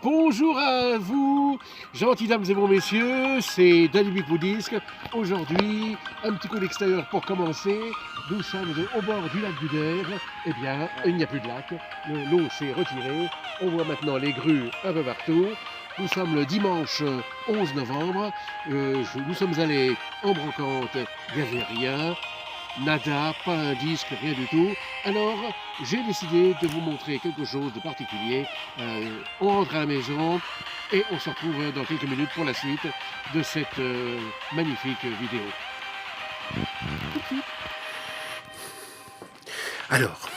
Bonjour à vous, gentilles dames et bons messieurs, c'est Danny Big Disc. Aujourd'hui, un petit coup d'extérieur pour commencer. Nous sommes au bord du lac du Der. Eh bien, il n'y a plus de lac, l'eau s'est retirée. On voit maintenant les grues un peu partout. Nous sommes le dimanche 11 novembre. Nous sommes allés en brocante, il n'y avait rien. Nada, pas un disque, rien du tout. Alors, j'ai décidé de vous montrer quelque chose de particulier. On rentre à la maison et on se retrouve dans quelques minutes pour la suite de cette magnifique vidéo. Tout de suite. Alors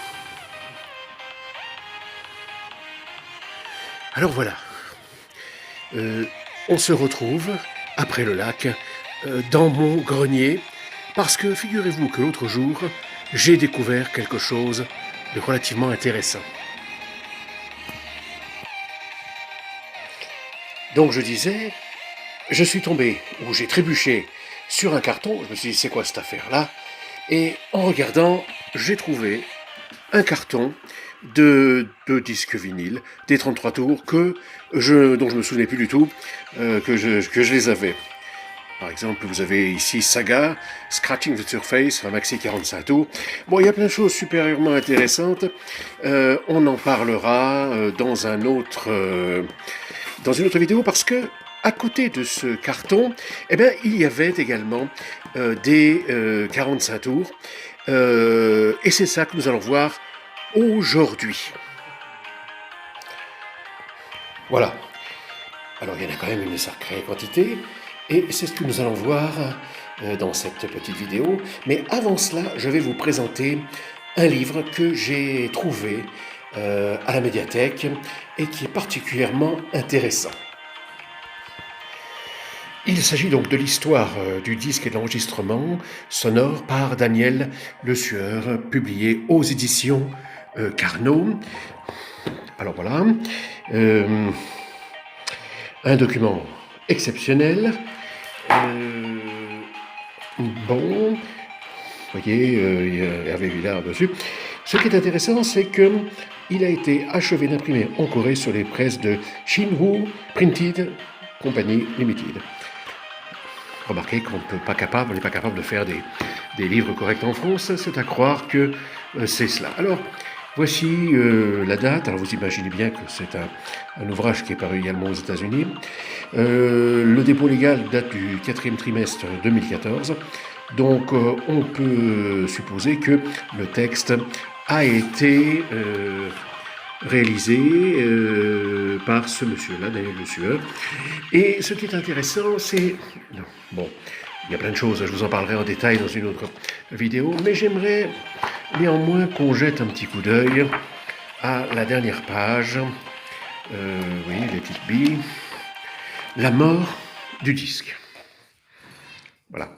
voilà, on se retrouve après le lac dans mon grenier parce que figurez-vous que l'autre jour j'ai découvert quelque chose de relativement intéressant. Donc je disais, je suis tombé ou j'ai trébuché sur un carton, je me suis dit c'est quoi cette affaire-là? Et en regardant, j'ai trouvé un carton de disques vinyles, des 33 tours, dont je me souvenais plus du tout, que je les avais. Par exemple, vous avez ici Saga, Scratching the Surface, un maxi 45 tours. Bon, il y a plein de choses supérieurement intéressantes. On en parlera dans une autre vidéo parce que à côté de ce carton, eh bien, il y avait également des 45 tours. Et c'est ça que nous allons voir aujourd'hui. Voilà. Alors il y en a quand même une sacrée quantité, et c'est ce que nous allons voir dans cette petite vidéo. Mais avant cela, je vais vous présenter un livre que j'ai trouvé à la médiathèque et qui est particulièrement intéressant. Il s'agit donc de l'histoire du disque et de l'enregistrement sonore par Daniel Le Sueur, publié aux éditions Carnot. Alors voilà, un document exceptionnel. Bon, vous voyez, il y a Hervé Villard dessus. Ce qui est intéressant, c'est qu'il a été achevé d'imprimer en Corée sur les presses de Shinwoo Printed Company Limited. Remarquez qu'on n'est pas capable de faire des livres corrects en France, c'est à croire que c'est cela. Alors, voici la date. Alors, vous imaginez bien que c'est un ouvrage qui est paru également aux États-Unis. Le dépôt légal date du 4e trimestre 2014. Donc, on peut supposer que le texte a été réalisé par ce monsieur-là, Daniel Le Sueur. Et ce qui est intéressant, c'est... Bon, il y a plein de choses, je vous en parlerai en détail dans une autre vidéo, mais j'aimerais néanmoins qu'on jette un petit coup d'œil à la dernière page. Oui, les petites billes. La mort du disque. Voilà.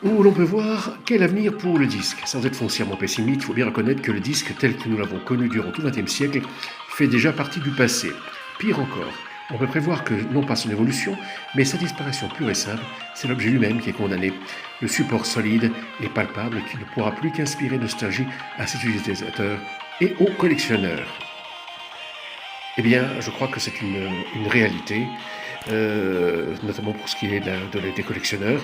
Où l'on peut voir quel avenir pour le disque. Sans être foncièrement pessimiste, il faut bien reconnaître que le disque tel que nous l'avons connu durant tout le XXe siècle fait déjà partie du passé. Pire encore, on peut prévoir que non pas son évolution, mais sa disparition pure et simple, c'est l'objet lui-même qui est condamné. Le support solide et palpable qui ne pourra plus qu'inspirer nostalgie à ses utilisateurs et aux collectionneurs. Eh bien, je crois que c'est une réalité, notamment pour ce qui est des collectionneurs.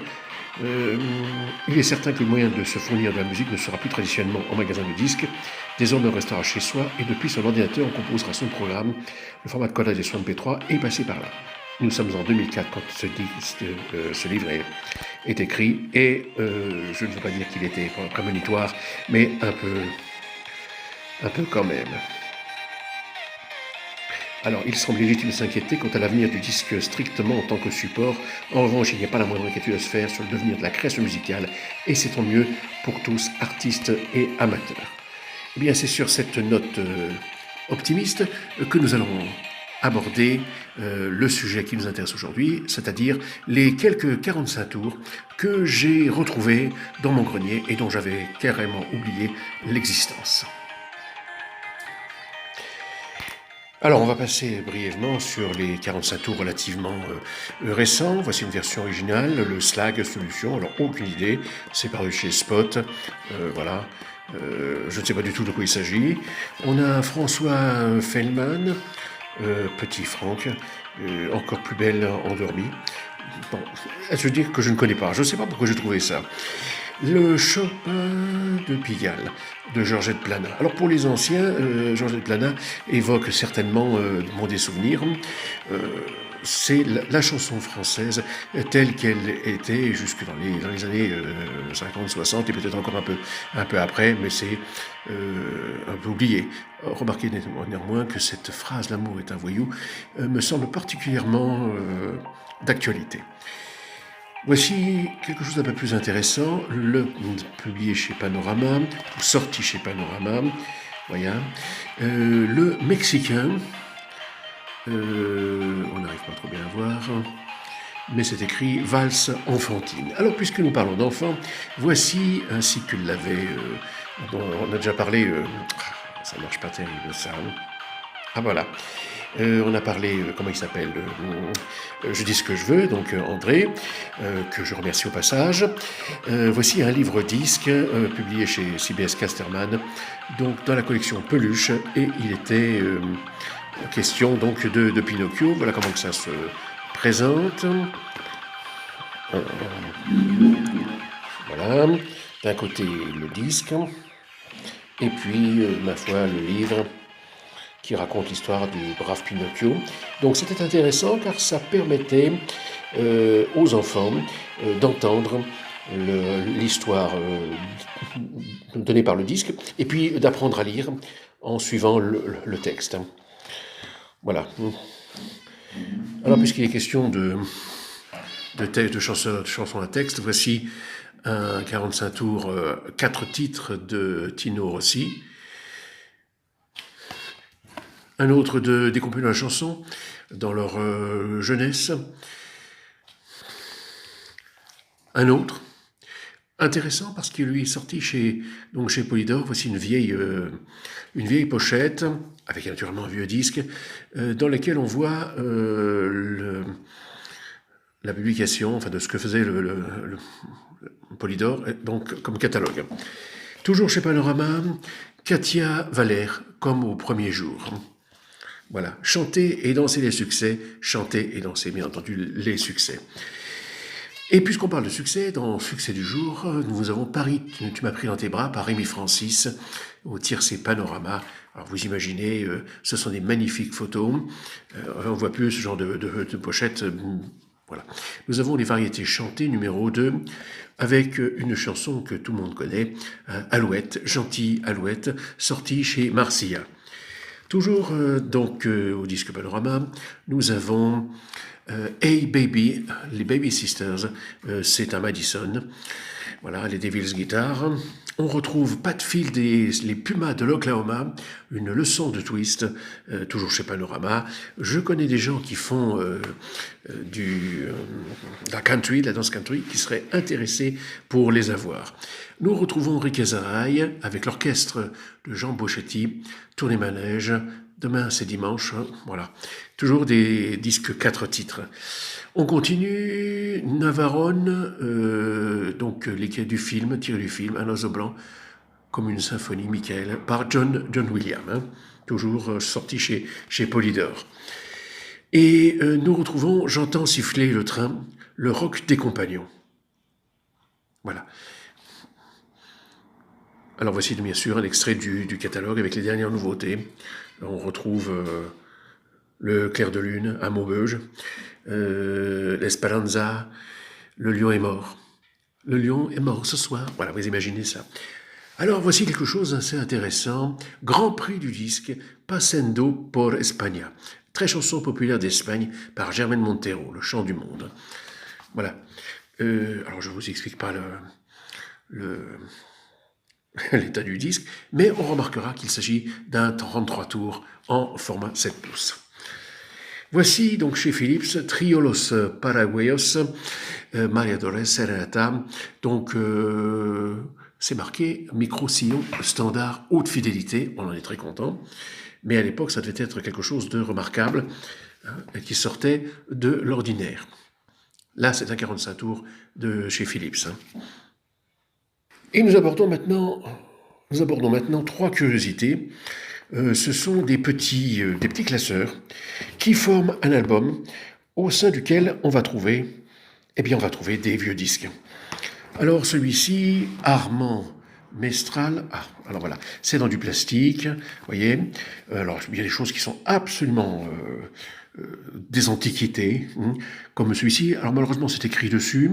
Il est certain que le moyen de se fournir de la musique ne sera plus traditionnellement en magasin de disques. Désormais, on restera chez soi et depuis son ordinateur, on composera son programme. Le format de codage des sons MP3 est passé par là. Nous sommes en 2004 quand ce livre est écrit et je ne veux pas dire qu'il était prémonitoire, mais un peu quand même. Alors, il semble légitime de s'inquiéter quant à l'avenir du disque strictement en tant que support. En revanche, il n'y a pas la moindre inquiétude à se faire sur le devenir de la création musicale, et c'est tant mieux pour tous, artistes et amateurs. Eh bien, c'est sur cette note optimiste que nous allons aborder le sujet qui nous intéresse aujourd'hui, c'est-à-dire les quelques 45 tours que j'ai retrouvés dans mon grenier et dont j'avais carrément oublié l'existence. Alors, on va passer brièvement sur les 45 tours relativement récents. Voici une version originale, le Slag Solution. Alors, aucune idée, c'est paru chez Spot. Voilà. Je ne sais pas du tout de quoi il s'agit. On a François Feldman, Petit Franck, encore plus belle endormie. Bon, je veux dire que je ne connais pas. Je ne sais pas pourquoi j'ai trouvé ça. Le Chopin de Pigalle, de Georgette Plana. Alors pour les anciens, Georgette Plana évoque certainement des souvenirs. C'est la chanson française telle qu'elle était jusque dans les années 50, 60 et peut-être encore un peu après, mais c'est un peu oublié. Remarquez néanmoins que cette phrase « l'amour est un voyou » me semble particulièrement d'actualité. Voici quelque chose d'un peu plus intéressant, publié chez Panorama, ou sorti chez Panorama, voilà. Le Mexicain, on n'arrive pas trop bien à voir, mais c'est écrit Valse enfantine. Alors, puisque nous parlons d'enfants, voici, ainsi que l'avait, on a déjà parlé, ça marche pas terrible ça, ah voilà. On a parlé, comment il s'appelle, Je dis ce que je veux, donc André, que je remercie au passage. Voici un livre-disque publié chez CBS Casterman, donc dans la collection Peluche, et il était question donc de Pinocchio. Voilà comment que ça se présente. Voilà, d'un côté le disque, et puis, ma foi, le livre qui raconte l'histoire du brave Pinocchio. Donc c'était intéressant car ça permettait aux enfants d'entendre l'histoire donnée par le disque et puis d'apprendre à lire en suivant le texte. Voilà. Alors puisqu'il est question de chansons à texte, voici un 45 tours, 4 titres de Tino Rossi. Un autre des compagnons de la chanson, dans leur jeunesse. Un autre, intéressant parce qu'il lui est sorti chez Polydor. Voici une vieille pochette, avec naturellement un vieux disque, dans laquelle on voit la publication, enfin de ce que faisait le Polydor, donc comme catalogue. Toujours chez Panorama, Katia Valère, comme au premier jour. Voilà, chanter et danser les succès, chanter et danser, bien entendu, les succès. Et puisqu'on parle de succès, dans Succès du jour, nous avons Paris, tu m'as pris dans tes bras, par Rémi Francis, au tiercé Panorama. Alors vous imaginez, ce sont des magnifiques photos, on ne voit plus ce genre de pochette, voilà. Nous avons les variétés chantées, numéro 2, avec une chanson que tout le monde connaît, Alouette, gentille Alouette, sortie chez Marcia. Toujours au disque Panorama, nous avons Hey Baby, les Baby Sisters, c'est un Madison. Voilà, les Devil's Guitar. On retrouve Pat Field et les Pumas de l'Oklahoma, une leçon de twist, toujours chez Panorama. Je connais des gens qui font la country, la danse country, qui seraient intéressés pour les avoir. Nous retrouvons Rick Azaray avec l'orchestre de Jean Boschetti, Tournée Manège. Demain, c'est dimanche, hein, voilà. Toujours des disques 4 titres. On continue, Navarone, tiré du film, Un oiseau blanc, comme une symphonie, Michael, par John Williams, hein, toujours sorti chez Polydor. Et nous retrouvons J'entends siffler le train, le rock des compagnons. Voilà. Alors voici bien sûr un extrait du catalogue avec les dernières nouveautés. On retrouve le Clair de Lune à Maubeuge, l'Esperanza, le lion est mort. Le lion est mort ce soir. Voilà, vous imaginez ça. Alors voici quelque chose d'assez intéressant. Grand prix du disque, Passendo por España. Très chanson populaire d'Espagne par Germaine Montero, le chant du monde. Voilà. Alors je ne vous explique pas l'état du disque, mais on remarquera qu'il s'agit d'un 33 tours en format 7 pouces. Voici donc chez Philips, Triolos Paraguayos, Maria Dolores Serenata, donc c'est marqué micro-sillon standard haute fidélité, on en est très content, mais à l'époque ça devait être quelque chose de remarquable, hein, qui sortait de l'ordinaire. Là c'est un 45 tours de chez Philips. Hein. Et nous abordons maintenant Nous abordons maintenant 3 curiosités. Ce sont des petits classeurs qui forment un album au sein duquel on va trouver, on va trouver des vieux disques. Alors celui-ci, Armand Mestral, alors voilà, c'est dans du plastique, vous voyez. Alors il y a des choses qui sont absolument des antiquités, comme celui-ci. Alors malheureusement c'est écrit dessus.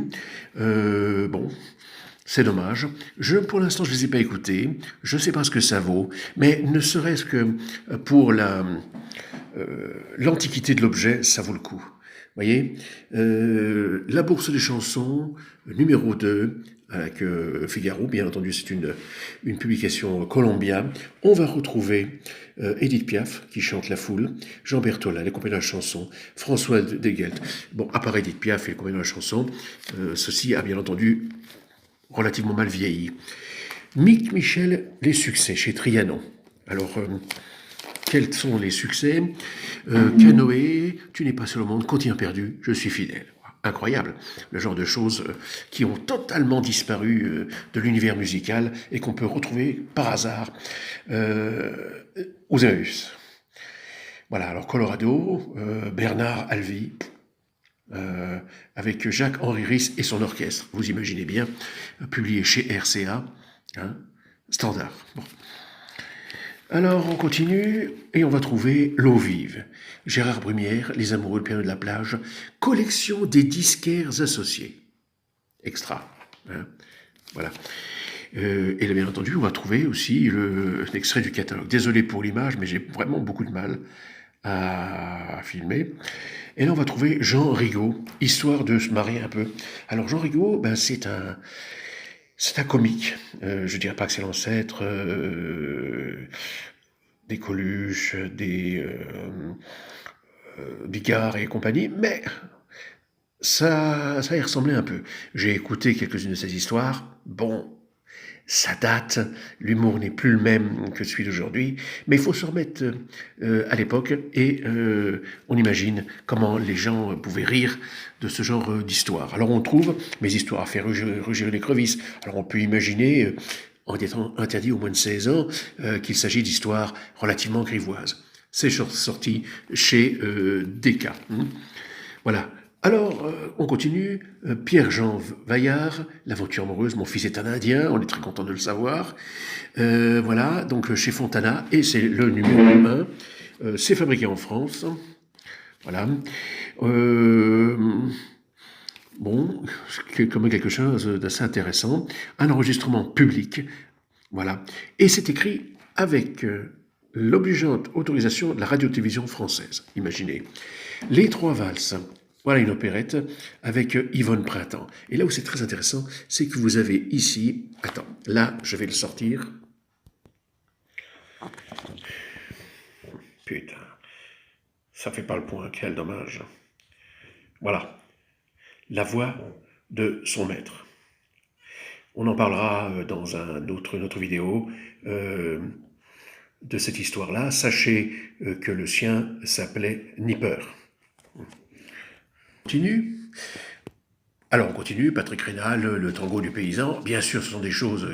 Bon, c'est dommage. Pour l'instant, je ne les ai pas écoutés. Je ne sais pas ce que ça vaut. Mais ne serait-ce que pour l'antiquité de l'objet, ça vaut le coup. Vous voyez, la Bourse des chansons, numéro 2, avec Figaro, bien entendu, c'est une publication colombienne. On va retrouver Edith Piaf, qui chante La Foule, Jean Bertholin, les compagnons de la chanson, François Degelt. Bon, à part Edith Piaf et les compagnons de la chanson, ceci a bien entendu relativement mal vieilli. Mick Michel, les succès chez Trianon. Alors, quels sont les succès Canoë, Tu n'es pas seul au monde, Continent perdu, Je suis fidèle. Incroyable, le genre de choses qui ont totalement disparu de l'univers musical et qu'on peut retrouver par hasard aux Emmaüs. Voilà, alors Colorado, Bernard Alvy, avec Jacques-Henri Ris et son orchestre, vous imaginez bien, publié chez RCA, standard. Bon. Alors on continue et on va trouver L'eau vive. Gérard Brumière, Les amoureux, le piano de la plage, collection des disquaires associés. Extra. Voilà. Et bien entendu, on va trouver aussi l'extrait du catalogue. Désolé pour l'image, mais j'ai vraiment beaucoup de mal à filmer. Et là, on va trouver Jean Rigaud, histoire de se marrer un peu. Alors, Jean Rigaud, c'est un comique. Je dirais pas que c'est l'ancêtre des Coluche, des Bigard et compagnie, mais ça y ressemblait un peu. J'ai écouté quelques-unes de ces histoires. Bon, ça date, l'humour n'est plus le même que celui d'aujourd'hui, mais il faut se remettre à l'époque et on imagine comment les gens pouvaient rire de ce genre d'histoire. Alors on trouve mes histoires à faire rugir les crevisses. Alors on peut imaginer, en étant interdit aux moins de 16 ans, qu'il s'agit d'histoires relativement grivoises. C'est sorti chez Decca. Voilà. Alors, on continue. Pierre-Jean Vaillard, L'aventure amoureuse, Mon fils est un Indien, on est très content de le savoir. Voilà, donc chez Fontana, et c'est le numéro 1. C'est fabriqué en France. Voilà. Bon, c'est quand même quelque chose d'assez intéressant. Un enregistrement public. Voilà. Et c'est écrit avec l'obligeante autorisation de la radio-télévision française. Imaginez. Les Trois valses. Voilà une opérette avec Yvonne Printemps. Et là où c'est très intéressant, c'est que vous avez ici... Attends, là, je vais le sortir. Putain, ça fait pas le point, quel dommage. Voilà, la voix de son maître. On en parlera dans une autre vidéo de cette histoire-là. Sachez que le sien s'appelait Nipper. Continue. Alors on continue, Patrick Rénal, le tango du paysan. Bien sûr, ce sont des choses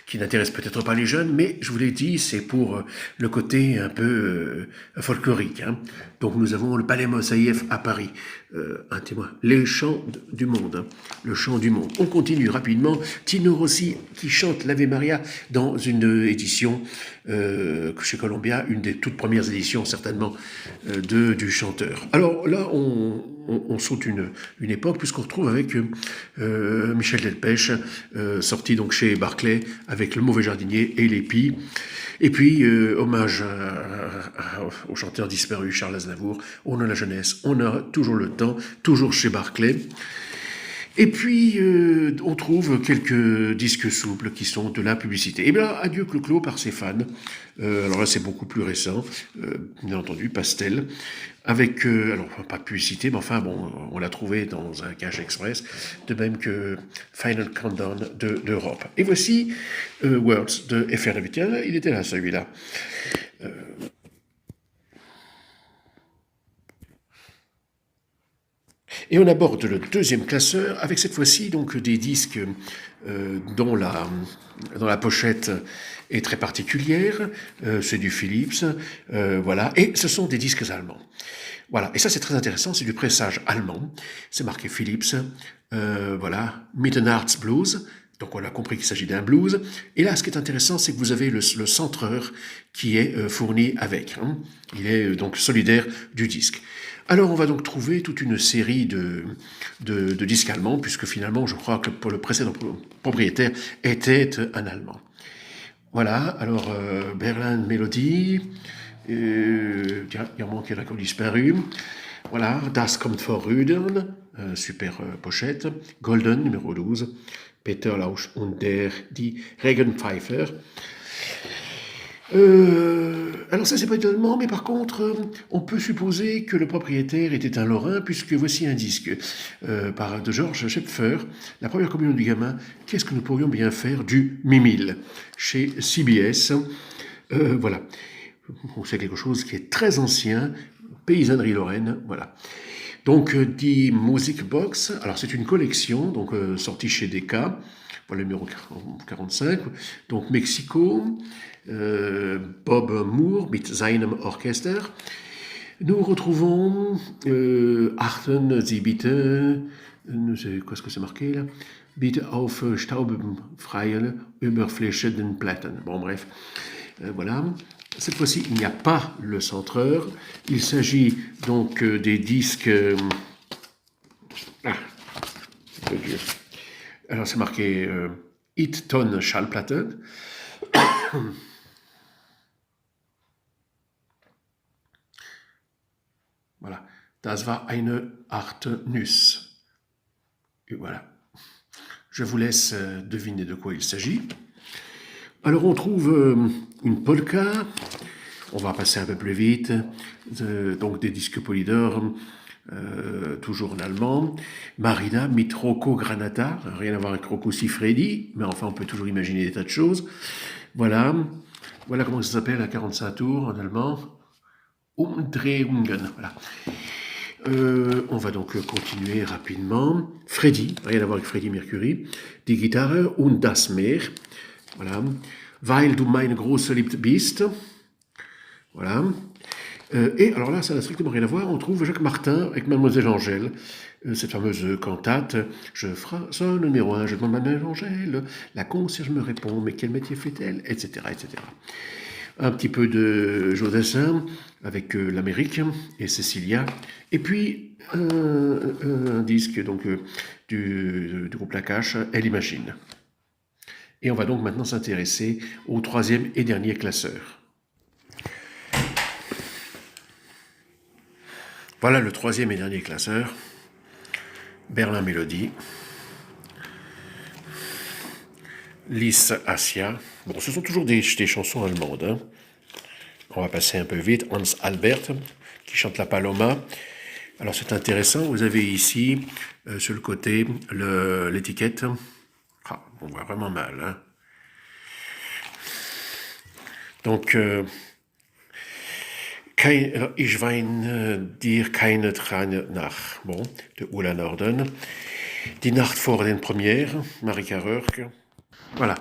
qui n'intéressent peut-être pas les jeunes, mais je vous l'ai dit, c'est pour le côté un peu folklorique. Donc nous avons le Palais Mosaïef à Paris, un témoin. Les chants du monde, le chant du monde. On continue rapidement. Tino Rossi qui chante l'Ave Maria dans une édition chez Columbia, une des toutes premières éditions certainement du chanteur. Alors là, on saute une époque puisqu'on retrouve avec Michel Delpech, sorti donc chez Barclay avec Le Mauvais Jardinier et l'Épi. Et puis, hommage au chanteur disparu Charles Aznavour. On a la jeunesse, on a toujours le temps, toujours chez Barclay. Et puis, on trouve quelques disques souples qui sont de la publicité. Et bien, Adieu Clo-Clo par ses fans. Alors là, c'est beaucoup plus récent, bien entendu, Pastel, avec, alors pas de publicité, mais enfin, bon, on l'a trouvé dans un cache express, de même que Final Countdown d'Europe. Et voici Words de F.R. David. Tiens, il était là, celui-là. Et on aborde le deuxième classeur avec cette fois-ci donc des disques dont la pochette est très particulière. C'est du Philips, voilà. Et ce sont des disques allemands. Voilà, et ça c'est très intéressant, c'est du pressage allemand, c'est marqué Philips, voilà, Middenarts Blues, donc on a compris qu'il s'agit d'un blues, et là ce qui est intéressant c'est que vous avez le centreur qui est fourni avec, hein. Il est donc solidaire du disque. Alors on va donc trouver toute une série de disques allemands, puisque finalement je crois que pour le précédent propriétaire était un Allemand. Voilà, alors Berlin Melody, tiens, il en manque un qui a disparu. Voilà, Das kommt vor Rüdern, super pochette. Golden, numéro 12. Peter Lausch und die Regenpfeifer. Alors ça c'est pas étonnant, mais par contre on peut supposer que le propriétaire était un Lorrain, puisque voici un disque de Georges Schepfer, La première communion du gamin. Qu'est-ce que nous pourrions bien faire du Mimile chez CBS. Voilà, c'est quelque chose qui est très ancien, paysannerie lorraine, voilà. Donc Die Musikbox, alors c'est une collection donc sortie chez Decca. Voilà le numéro 45, donc Mexico, Bob Moore mit seinem Orchester. Nous retrouvons Achten Sie bitte, qu'est-ce que c'est marqué là? Bitte auf staubfreie, überflächenden Platten. Bon bref, voilà. Cette fois-ci, il n'y a pas le centreur. Il s'agit donc des disques... c'est peu dur. Alors c'est marqué It-Ton Schallplatten. Voilà. Das war eine Art Nuss. Et voilà. Je vous laisse deviner de quoi il s'agit. Alors on trouve une polka. On va passer un peu plus vite. Donc des disques Polydor. Toujours en allemand, Marina mit Rocco Granata, rien à voir avec Rocco Siffredi, mais enfin on peut toujours imaginer des tas de choses. Voilà, voilà comment ça s'appelle à 45 tours en allemand, Umdrehungen, voilà. On va donc continuer rapidement. Freddy, rien à voir avec Freddie Mercury, Die Gitarre und das Meer, voilà. Weil du meine große Liebe bist, voilà. Et alors là, ça n'a strictement rien à voir, on trouve Jacques Martin avec Mademoiselle Angèle, cette fameuse cantate « Je frasonne numéro 1, je demande Mademoiselle Angèle, la concierge me répond, mais quel métier fait-elle ?» etc., etc. Un petit peu de Jodassin avec l'Amérique et Cécilia, et puis un disque donc, du groupe Lacache, Elle imagine. Et on va donc maintenant s'intéresser au troisième et dernier classeur. Voilà le troisième et dernier classeur, Berlin Melody, Lys Assia. Bon, ce sont toujours des chansons allemandes, hein. On va passer un peu vite. Hans Albert, qui chante la Paloma. Alors c'est intéressant, vous avez ici, sur le côté, l'étiquette. Ah, on voit vraiment mal, hein. Donc... Ich weine dir keine Träne nach. Bon, de Ulla Norden. Die Nacht vor den Premières, Marika Rörk. Voilà.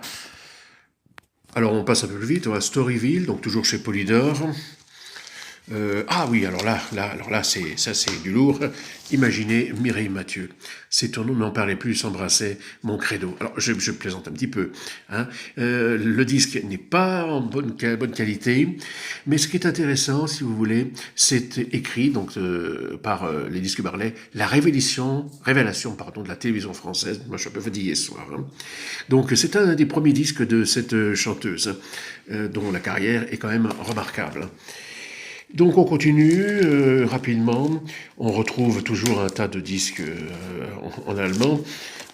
Alors on passe un peu plus vite, on va à Storyville, donc toujours chez Polydor. Ah oui, alors là, c'est du lourd. Imaginez Mireille Mathieu. C'est ton nom, n'en parlez plus, s'embrassait mon credo. Alors, je plaisante un petit peu, hein. Le disque n'est pas en bonne qualité, mais ce qui est intéressant, si vous voulez, c'est écrit donc par les disques Barlet, la révélation de la télévision française. Moi, je suis un peu fatigué ce soir, hein. Donc, c'est un des premiers disques de cette chanteuse, dont la carrière est quand même remarquable. Donc on continue rapidement, on retrouve toujours un tas de disques en allemand,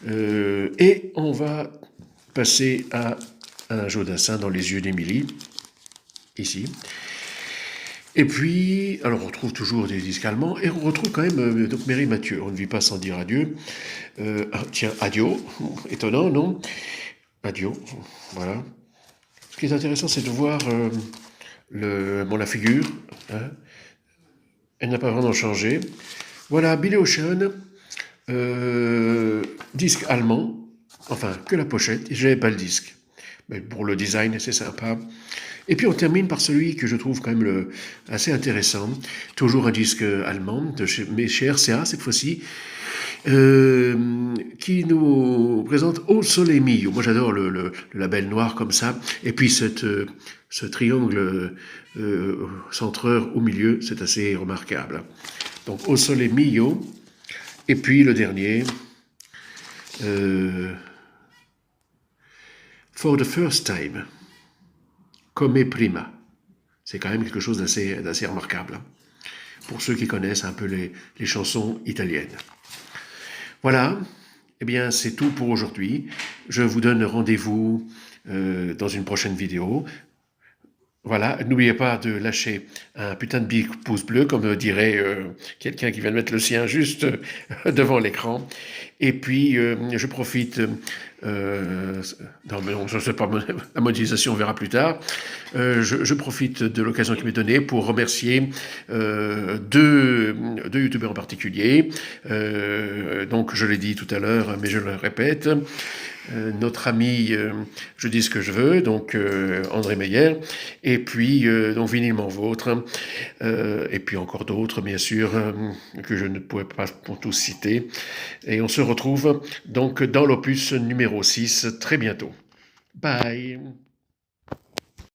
et on va passer à un Jodassin dans les yeux d'Émilie, ici. Et puis, alors on retrouve toujours des disques allemands, et on retrouve quand même donc Mireille Mathieu, on ne vit pas sans dire adieu. Tiens, Adio, étonnant, non? Adio, voilà. Ce qui est intéressant, c'est de voir... la figure, hein, elle n'a pas vraiment changé. Voilà, Billy Ocean, Disque allemand, enfin que la pochette, et j'avais pas le disque. Mais pour le design, c'est sympa. Et puis on termine par celui que je trouve quand même assez intéressant. Toujours un disque allemand, mais chez RCA cette fois-ci, qui nous présente Au Sole Mio. Moi j'adore le label noir comme ça. Et puis ce triangle centreur au milieu, c'est assez remarquable. Donc Au Sole Mio. Et puis le dernier, For the First Time, Come Prima. C'est quand même quelque chose d'assez remarquable, pour ceux qui connaissent un peu les chansons italiennes. Voilà, eh bien c'est tout pour aujourd'hui. Je vous donne rendez-vous dans une prochaine vidéo. Voilà, n'oubliez pas de lâcher un putain de big pouce bleu, comme dirait quelqu'un qui vient de mettre le sien juste devant l'écran. Et puis, je profite, non, je ne sais pas, la monétisation, on verra plus tard. Je profite de l'occasion qui m'est donnée pour remercier deux youtubeurs en particulier. Donc, je l'ai dit tout à l'heure, mais je le répète. Notre ami Je dis ce que je veux, donc André Meyer, et puis donc Vinylement Vôtre, et puis encore d'autres bien sûr que je ne pourrais pas pour tous citer. Et on se retrouve donc dans l'opus numéro 6 très bientôt. Bye.